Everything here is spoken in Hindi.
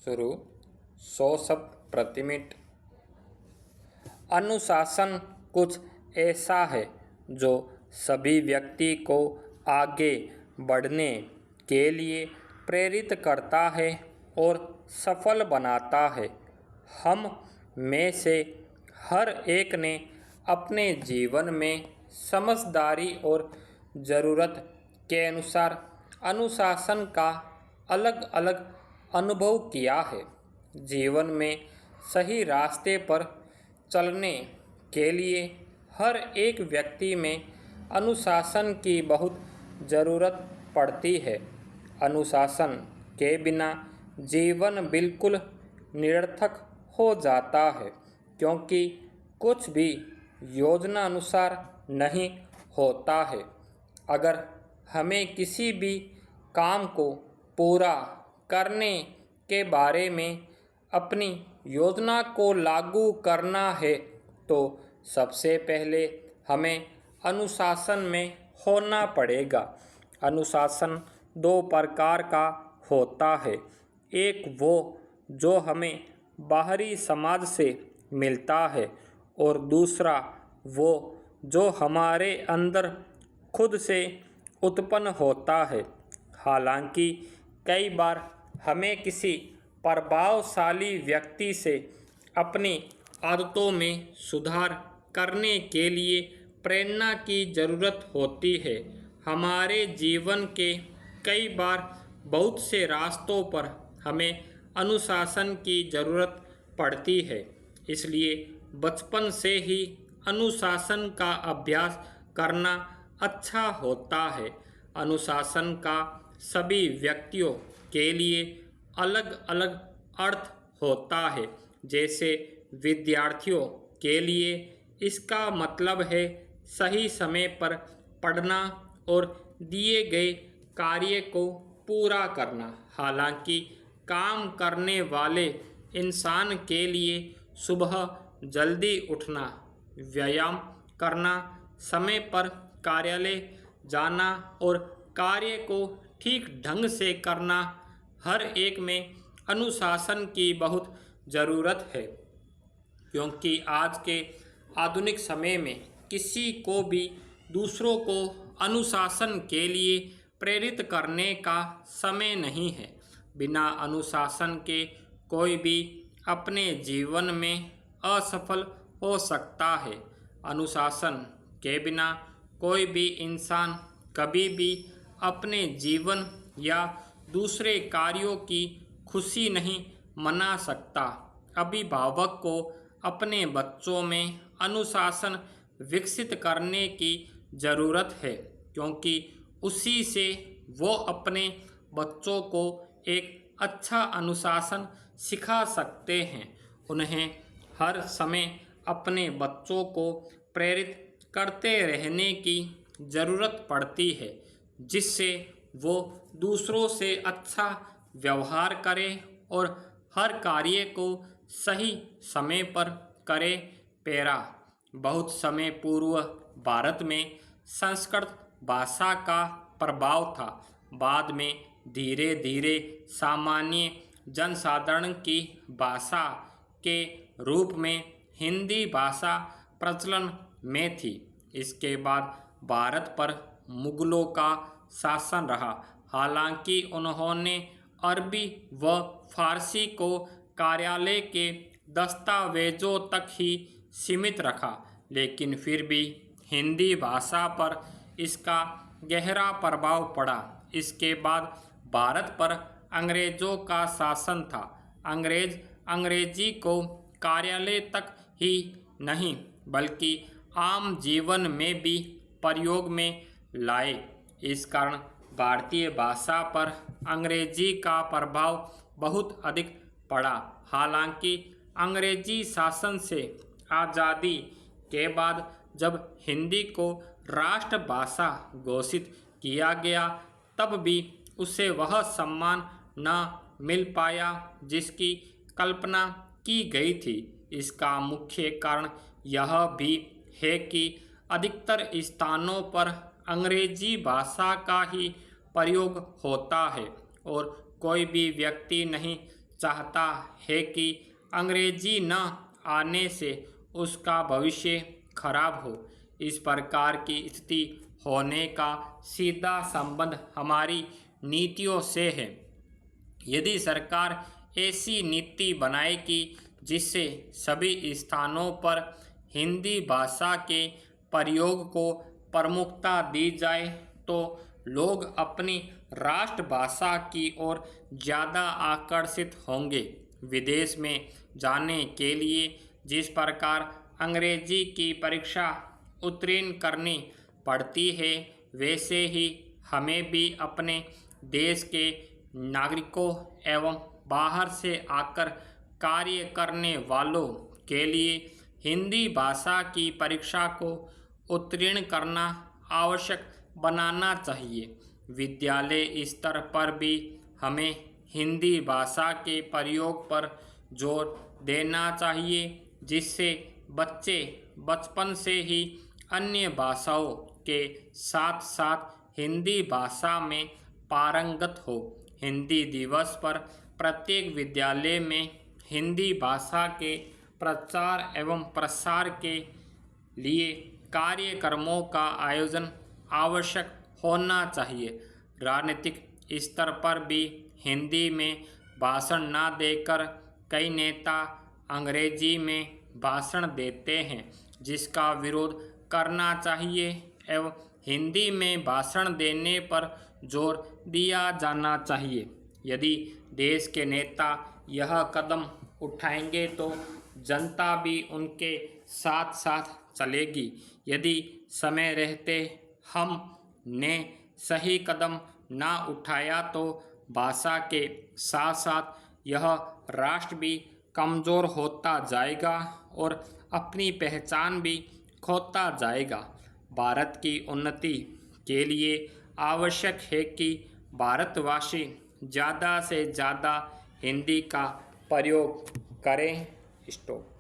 शुरू 100 शब्द प्रति मिनट। अनुशासन कुछ ऐसा है जो सभी व्यक्ति को आगे बढ़ने के लिए प्रेरित करता है और सफल बनाता है। हम में से हर एक ने अपने जीवन में समझदारी और ज़रूरत के अनुसार अनुशासन का अलग अलग अनुभव किया है। जीवन में सही रास्ते पर चलने के लिए हर एक व्यक्ति में अनुशासन की बहुत ज़रूरत पड़ती है। अनुशासन के बिना जीवन बिल्कुल निरर्थक हो जाता है, क्योंकि कुछ भी योजना अनुसार नहीं होता है। अगर हमें किसी भी काम को पूरा करने के बारे में अपनी योजना को लागू करना है, तो सबसे पहले हमें अनुशासन में होना पड़ेगा। अनुशासन दो प्रकार का होता है। एक वो जो हमें बाहरी समाज से मिलता है और दूसरा वो जो हमारे अंदर खुद से उत्पन्न होता है। हालांकि कई बार हमें किसी प्रभावशाली व्यक्ति से अपनी आदतों में सुधार करने के लिए प्रेरणा की ज़रूरत होती है। हमारे जीवन के कई बार बहुत से रास्तों पर हमें अनुशासन की ज़रूरत पड़ती है, इसलिए बचपन से ही अनुशासन का अभ्यास करना अच्छा होता है। अनुशासन का सभी व्यक्तियों के लिए अलग अलग अर्थ होता है। जैसे विद्यार्थियों के लिए इसका मतलब है सही समय पर पढ़ना और दिए गए कार्य को पूरा करना। हालांकि काम करने वाले इंसान के लिए सुबह जल्दी उठना, व्यायाम करना, समय पर कार्यालय जाना और कार्य को ठीक ढंग से करना हर एक में अनुशासन की बहुत ज़रूरत है। क्योंकि आज के आधुनिक समय में किसी को भी दूसरों को अनुशासन के लिए प्रेरित करने का समय नहीं है। बिना अनुशासन के कोई भी अपने जीवन में असफल हो सकता है। अनुशासन के बिना कोई भी इंसान कभी भी अपने जीवन या दूसरे कार्यों की खुशी नहीं मना सकता। अभिभावक को अपने बच्चों में अनुशासन विकसित करने की ज़रूरत है, क्योंकि उसी से वो अपने बच्चों को एक अच्छा अनुशासन सिखा सकते हैं। उन्हें हर समय अपने बच्चों को प्रेरित करते रहने की ज़रूरत पड़ती है, जिससे वो दूसरों से अच्छा व्यवहार करें और हर कार्य को सही समय पर करें। पैरा बहुत समय पूर्व भारत में संस्कृत भाषा का प्रभाव था। बाद में धीरे धीरे सामान्य जनसाधारण की भाषा के रूप में हिंदी भाषा प्रचलन में थी। इसके बाद भारत पर मुगलों का शासन रहा। हालांकि उन्होंने अरबी व फारसी को कार्यालय के दस्तावेजों तक ही सीमित रखा, लेकिन फिर भी हिंदी भाषा पर इसका गहरा प्रभाव पड़ा। इसके बाद भारत पर अंग्रेज़ों का शासन था। अंग्रेज अंग्रेजी को कार्यालय तक ही नहीं बल्कि आम जीवन में भी प्रयोग में लाए। इस कारण भारतीय भाषा पर अंग्रेजी का प्रभाव बहुत अधिक पड़ा। हालांकि अंग्रेजी शासन से आज़ादी के बाद जब हिंदी को राष्ट्रभाषा घोषित किया गया, तब भी उसे वह सम्मान न मिल पाया जिसकी कल्पना की गई थी। इसका मुख्य कारण यह भी है कि अधिकतर स्थानों पर अंग्रेजी भाषा का ही प्रयोग होता है और कोई भी व्यक्ति नहीं चाहता है कि अंग्रेजी न आने से उसका भविष्य खराब हो। इस प्रकार की स्थिति होने का सीधा संबंध हमारी नीतियों से है। यदि सरकार ऐसी नीति बनाएगी जिससे सभी स्थानों पर हिंदी भाषा के प्रयोग को प्रमुखता दी जाए तो लोग अपनी राष्ट्रभाषा की ओर ज़्यादा आकर्षित होंगे। विदेश में जाने के लिए जिस प्रकार अंग्रेजी की परीक्षा उत्तीर्ण करनी पड़ती है, वैसे ही हमें भी अपने देश के नागरिकों एवं बाहर से आकर कार्य करने वालों के लिए हिंदी भाषा की परीक्षा को उत्तीर्ण करना आवश्यक बनाना चाहिए। विद्यालय स्तर पर भी हमें हिंदी भाषा के प्रयोग पर जोर देना चाहिए, जिससे बच्चे बचपन से ही अन्य भाषाओं के साथ साथ हिंदी भाषा में पारंगत हो। हिंदी दिवस पर प्रत्येक विद्यालय में हिंदी भाषा के प्रचार एवं प्रसार के लिए कार्यक्रमों का आयोजन आवश्यक होना चाहिए। राजनीतिक स्तर पर भी हिंदी में भाषण न देकर कई नेता अंग्रेजी में भाषण देते हैं, जिसका विरोध करना चाहिए एवं हिंदी में भाषण देने पर जोर दिया जाना चाहिए। यदि देश के नेता यह कदम उठाएंगे तो जनता भी उनके साथ साथ चलेगी। यदि समय रहते हमने सही कदम ना उठाया तो भाषा के साथ साथ यह राष्ट्र भी कमज़ोर होता जाएगा और अपनी पहचान भी खोता जाएगा। भारत की उन्नति के लिए आवश्यक है कि भारतवासी ज़्यादा से ज़्यादा हिंदी का प्रयोग करें। स्टॉप।